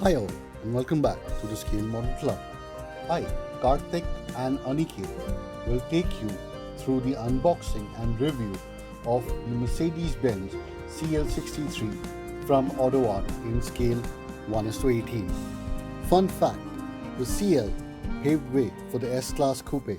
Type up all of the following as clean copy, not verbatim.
Hi all and welcome back to the Scale Model Club. I, Karthik and Aniket will take you through the unboxing and review of the Mercedes Benz CL63 from Autoart in scale 1:18. Fun fact, the CL paved way for the S-Class Coupe.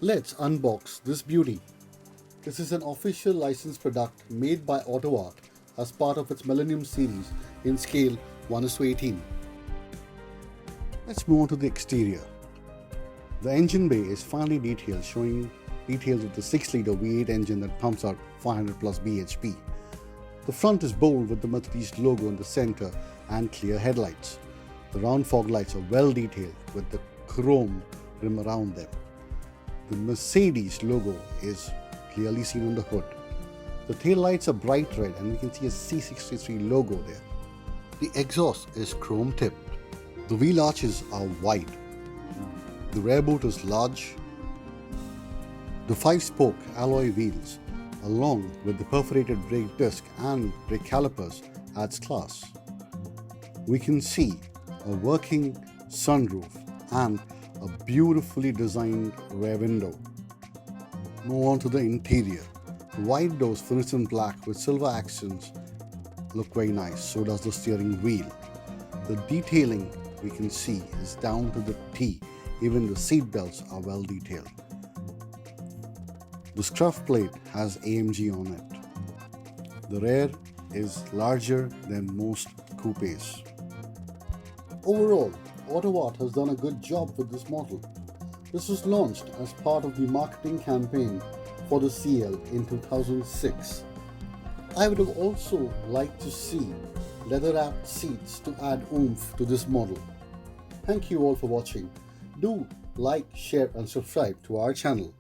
Let's unbox this beauty. This is an official licensed product made by Autoart as part of its Millennium series in scale 1:18. Let's move on to the exterior. The engine bay is finely detailed, showing details of the 6-liter V8 engine that pumps out 500 plus bhp. The front is bold with the Mercedes logo in the center and clear headlights. The round fog lights are well detailed with the chrome rim around them. The Mercedes logo is clearly seen on the hood. The tail lights are bright red and we can see a C63 logo there. The exhaust is chrome tipped. The wheel arches are wide. The rear boot is large. The 5-spoke alloy wheels along with the perforated brake disc and brake calipers adds class. We can see a working sunroof and a beautifully designed rear window. Move on to the interior. The wide doors finished in black with silver accents look very nice, so does the steering wheel. The detailing we can see is down to the T, even the seat belts are well detailed. The scruff plate has AMG on it. The rear is larger than most coupes. Overall, Autoart has done a good job with this model. This was launched as part of the marketing campaign for the CL in 2006. I would have also liked to see leather-wrapped seats to add oomph to this model. Thank you all for watching. Do like, share and subscribe to our channel.